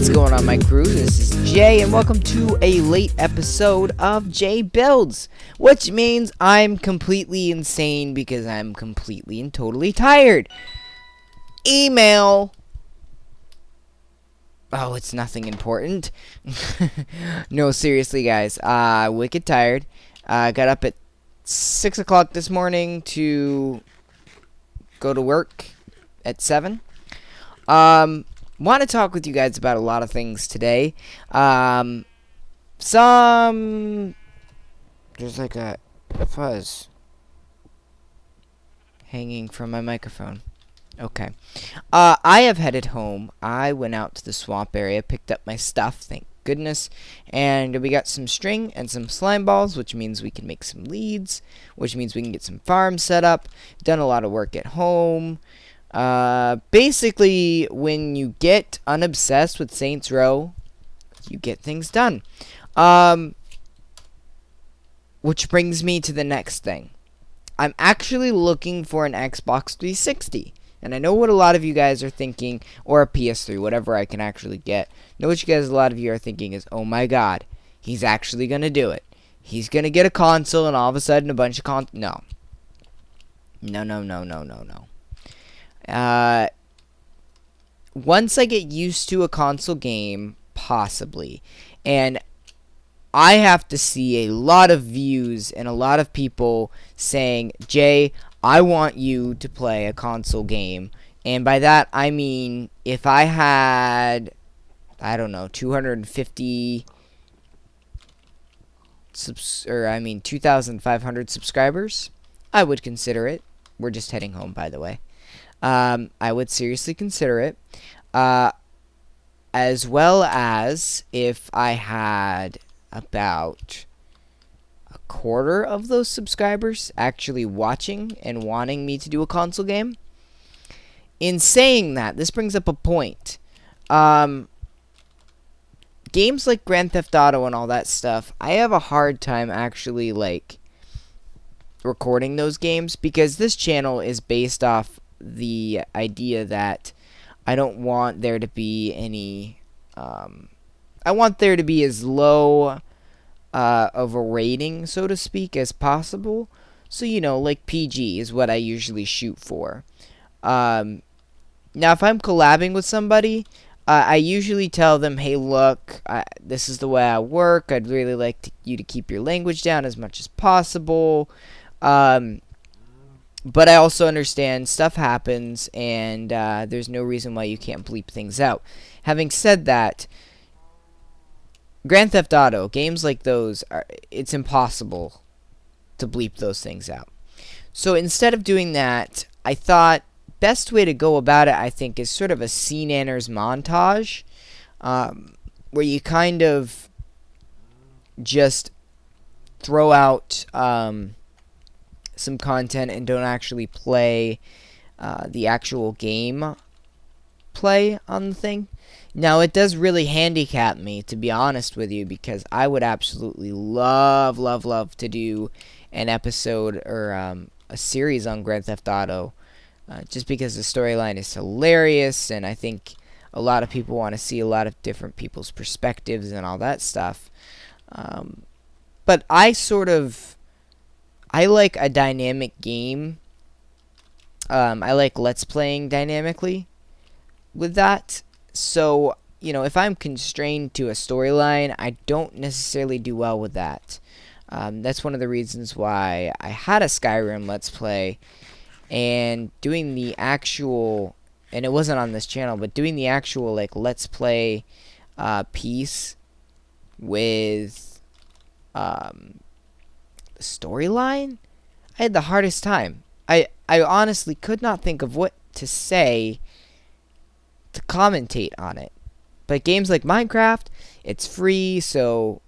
What's going on, my crew? This is Jay, and welcome to a late episode of Jay Builds, which means I'm completely insane because I'm completely and totally tired. Email. Oh, it's nothing important. No, seriously, guys. Wicked tired. Got up at 6 o'clock this morning to go to work at 7. Want to talk with you guys about a lot of things today. There's like a fuzz hanging from my microphone. Okay. I have headed home. I went out to the swamp area, picked up my stuff, thank goodness, and we got some string and some slime balls, which means we can make some leads, which means we can get some farms set up. Done a lot of work at home. Basically, when you get unobsessed with Saints Row, you get things done. Which brings me to the next thing. I'm actually looking for an Xbox 360. And I know what a lot of you guys are thinking, or a PS3, whatever I can actually get. I know what you guys, a lot of you are thinking is, oh my god, he's actually going to do it. He's going to get a console and all of a sudden a bunch of No. No. Once I get used to a console game, possibly, and I have to see a lot of views and a lot of people saying, Jay, I want you to play a console game. And by that, I mean, if I had, I don't know, 250 2,500 subscribers, I would consider it. We're just heading home, by the way. I would seriously consider it, as well as if I had about a quarter of those subscribers actually watching and wanting me to do a console game. In saying that, this brings up a point. Games like Grand Theft Auto and all that stuff, I have a hard time actually, like, recording those games because this channel is based off the idea that I don't want there to be any I want there to be as low of a rating, so to speak, as possible. So, you know, like PG is what I usually shoot for. Now, if I'm collabing with somebody, I usually tell them, hey, look, this is the way I work. I'd really like you to keep your language down as much as possible. But I also understand stuff happens, and there's no reason why you can't bleep things out. Having said that, Grand Theft Auto, games like those, it's impossible to bleep those things out. So instead of doing that, I thought best way to go about it, I think, is sort of a scene enters montage, where you kind of just throw out some content and don't actually play the actual game play on the thing. Now, it does really handicap me, to be honest with you, because I would absolutely love to do an episode or a series on Grand Theft Auto, just because the storyline is hilarious, and I think a lot of people want to see a lot of different people's perspectives and all that stuff. But I like a dynamic game. I like Let's Playing dynamically with that. So, you know, if I'm constrained to a storyline, I don't necessarily do well with that. That's one of the reasons why I had a Skyrim Let's Play, and doing the actual, and it wasn't on this channel, but doing the actual, like, Let's Play piece with storyline, I had the hardest time. I honestly could not think of what to say to commentate on it. But games like Minecraft, it's free, so,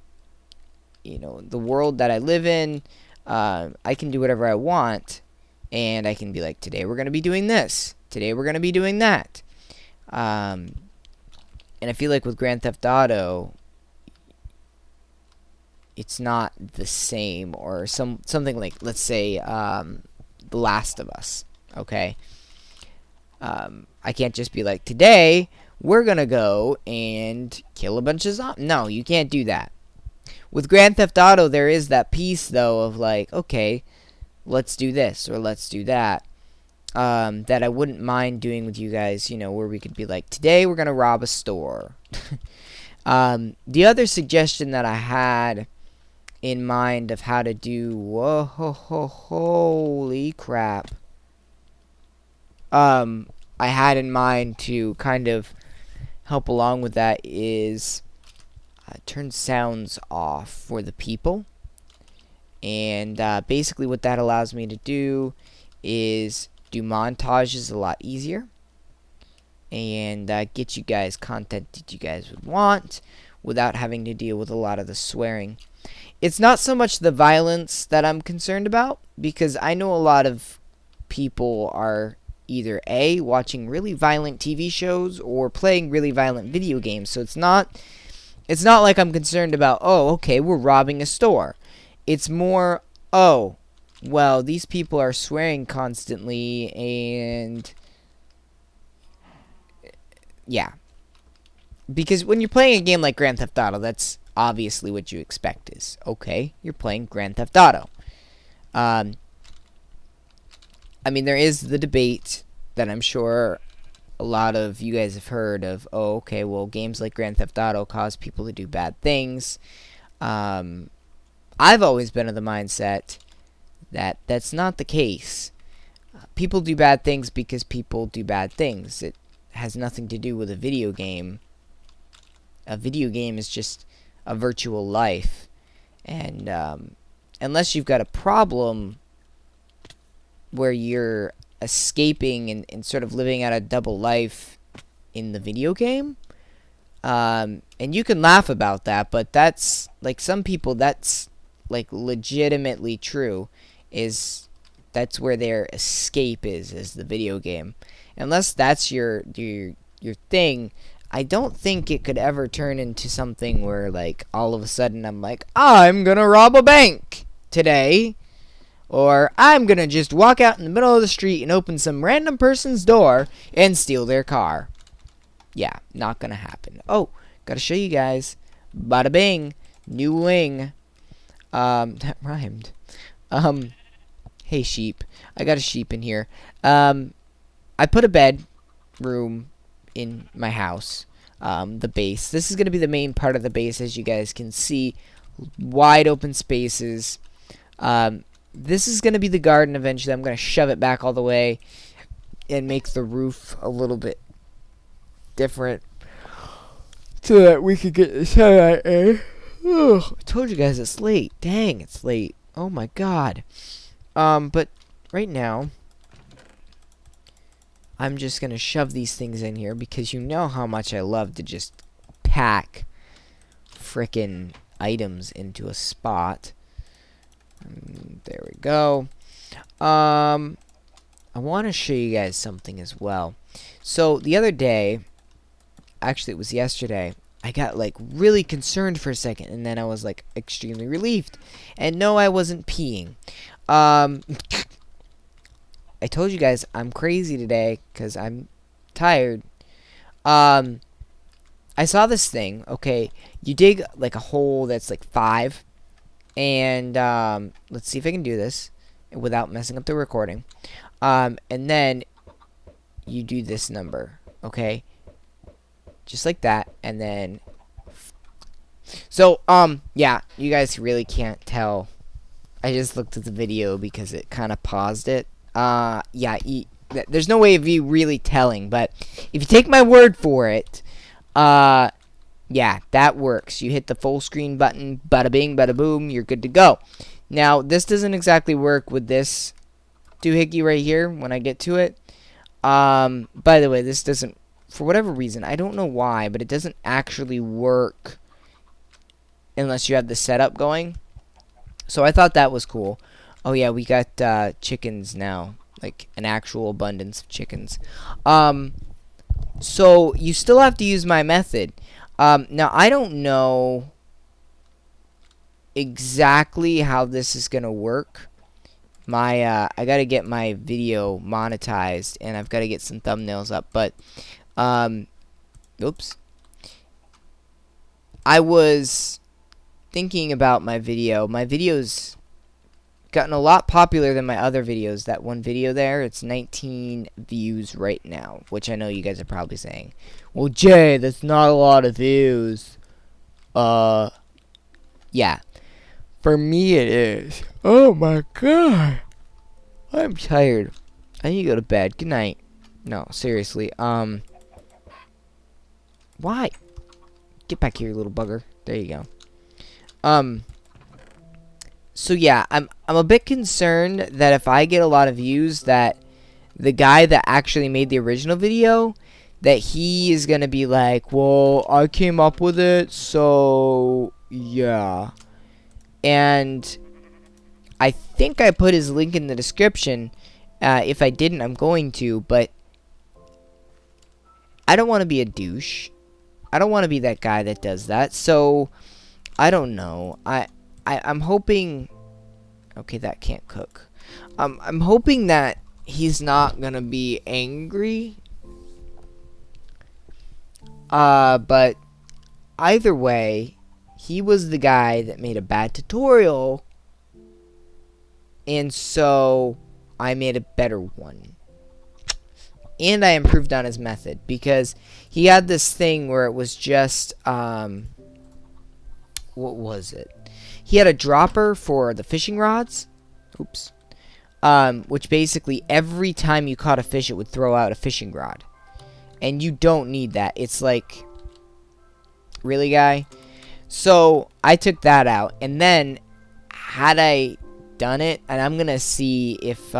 you know, the world that I live in, I can do whatever I want, and I can be like, today we're going to be doing this, today we're going to be doing that. And I feel like with Grand Theft Auto, it's not the same, or something like, let's say, The Last of Us, okay? I can't just be like, today we're gonna go and kill a bunch of zombies. No, you can't do that. With Grand Theft Auto, there is that piece, though, of like, okay, let's do this or let's do that. That I wouldn't mind doing with you guys, you know, where we could be like, today we're gonna rob a store. The other suggestion that I had in mind of how to do, whoa, holy crap. I had in mind to kind of help along with that is turn sounds off for the people. And basically what that allows me to do is do montages a lot easier. And get you guys content that you guys would want without having to deal with a lot of the swearing. It's not so much the violence that I'm concerned about, because I know a lot of people are either A, watching really violent TV shows or playing really violent video games. So it's not like I'm concerned about, oh, okay, we're robbing a store. It's more, oh, well, these people are swearing constantly, and yeah. Because when you're playing a game like Grand Theft Auto, that's obviously what you expect is, okay, you're playing Grand Theft Auto. I mean, there is the debate that I'm sure a lot of you guys have heard of, oh, okay, well, games like Grand Theft Auto cause people to do bad things. I've always been of the mindset that that's not the case. People do bad things because people do bad things. It has nothing to do with a video game. A video game is just a virtual life. And unless you've got a problem where you're escaping and sort of living out a double life in the video game, and you can laugh about that, but that's, like, some people, that's, like, legitimately true, is that's where their escape is the video game. Unless that's your thing, I don't think it could ever turn into something where, like, all of a sudden I'm like, I'm gonna rob a bank today. Or I'm gonna just walk out in the middle of the street and open some random person's door and steal their car. Yeah, not gonna happen. Oh, gotta show you guys. Bada bing. New wing. That rhymed. Hey sheep. I got a sheep in here. I put a bedroom in my house. The base. This is gonna be the main part of the base, as you guys can see. Wide open spaces. This is going to be the garden eventually. I'm going to shove it back all the way and make the roof a little bit different so that we could get the sunlight in. I told you guys it's late. Dang, it's late. Oh my god. But right now, I'm just going to shove these things in here because you know how much I love to just pack frickin' items into a spot. There we go. I want to show you guys something as well. So the other day, actually it was yesterday, I got like really concerned for a second, and then I was like extremely relieved. And no, I wasn't peeing. I told you guys I'm crazy today because I'm tired. I saw this thing. Okay, you dig like a hole that's like 5. And let's see if I can do this without messing up the recording. And then you do this number, okay? Just like that, and then so yeah, you guys really can't tell. I just looked at the video because it kind of paused it. Yeah, there's no way of you really telling, but if you take my word for it, yeah, that works. You hit the full screen button, bada bing, bada boom, you're good to go. Now, this doesn't exactly work with this doohickey right here when I get to it. By the way, this doesn't, for whatever reason, I don't know why, but it doesn't actually work unless you have the setup going. So I thought that was cool. Oh yeah, we got chickens now, like an actual abundance of chickens. So you still have to use my method. Now, I don't know exactly how this is going to work. I got to get my video monetized, and I've got to get some thumbnails up. But, oh, oops. I was thinking about my video. My video's gotten a lot popular than my other videos. That one video there, it's 19 views right now, which I know you guys are probably saying, well, Jay, that's not a lot of views. Yeah. For me, it is. Oh my god. I'm tired. I need to go to bed. Good night. No, seriously. Why? Get back here, you little bugger. There you go. So yeah, I'm a bit concerned that if I get a lot of views, that the guy that actually made the original video, that he is gonna be like, well, I came up with it, so yeah. And I think I put his link in the description. If I didn't, I'm going to, but I don't want to be a douche. I don't want to be that guy that does that. So I don't know. I'm hoping. Okay, that can't cook. I'm hoping that he's not gonna be angry. But either way, he was the guy that made a bad tutorial, and so I made a better one. And I improved on his method, because he had this thing where it was just, what was it? He had a dropper for the fishing rods. Oops. Which basically every time you caught a fish, it would throw out a fishing rod. And you don't need that. It's like, really, guy? So I took that out, and then had I done it, and I'm gonna see if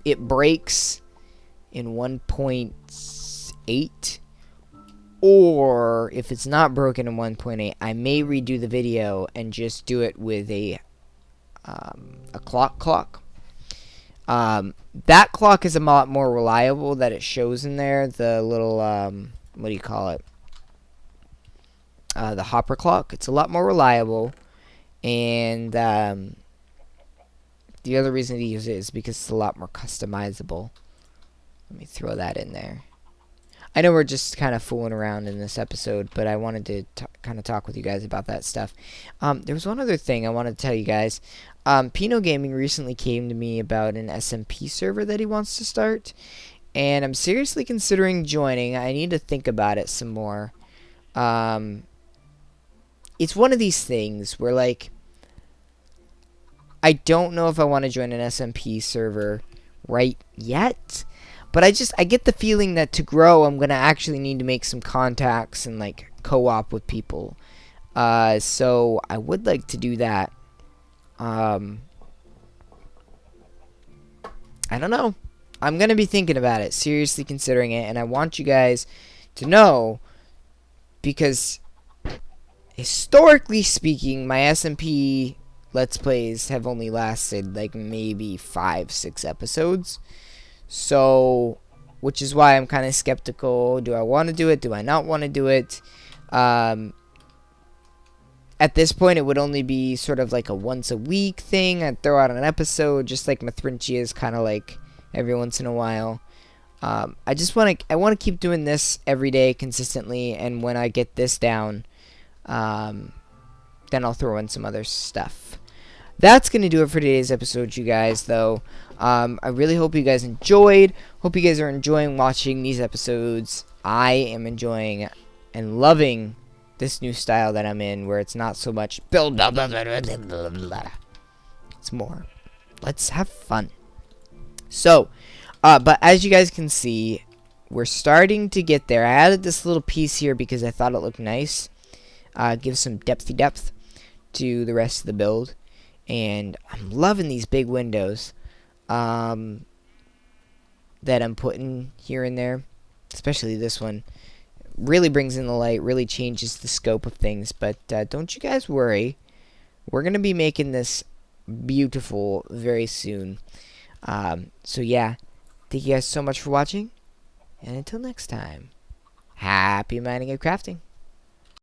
it breaks in 1.8, or if it's not broken in 1.8, I may redo the video and just do it with a clock. That clock is a lot more reliable that it shows in there. The little what do you call it? The hopper clock. It's a lot more reliable, and the other reason to use it is because it's a lot more customizable. Let me throw that in there. I know we're just kind of fooling around in this episode, but I wanted to kind of talk with you guys about that stuff. There was one other thing I wanted to tell you guys. Pino Gaming recently came to me about an SMP server that he wants to start, and I'm seriously considering joining. I need to think about it some more. It's one of these things where, like, I don't know if I want to join an SMP server right yet, but I get the feeling that to grow, I'm going to actually need to make some contacts and, like, co-op with people. So I would like to do that. I don't know. I'm going to be thinking about it, seriously considering it, and I want you guys to know, because historically speaking, my SMP Let's Plays have only lasted, like, maybe 5-6 episodes. So, which is why I'm kind of skeptical. Do I want to do it? Do I not want to do it? At this point, it would only be sort of like a once-a-week thing. I'd throw out an episode, just like Mathrinchi is kind of like every once in a while. I want to keep doing this every day consistently, and when I get this down, then I'll throw in some other stuff. That's going to do it for today's episode, you guys, though. I really hope you guys enjoyed. Hope you guys are enjoying watching these episodes. I am enjoying and loving this new style that I'm in, where it's not so much build up. It's more, let's have fun. So, but as you guys can see, we're starting to get there. I added this little piece here because I thought it looked nice. Give some depth to the rest of the build. And I'm loving these big windows that I'm putting here and there. Especially this one. Really brings in the light, really changes the scope of things. But don't you guys worry. We're going to be making this beautiful very soon. So yeah, thank you guys so much for watching. And until next time, happy mining and crafting.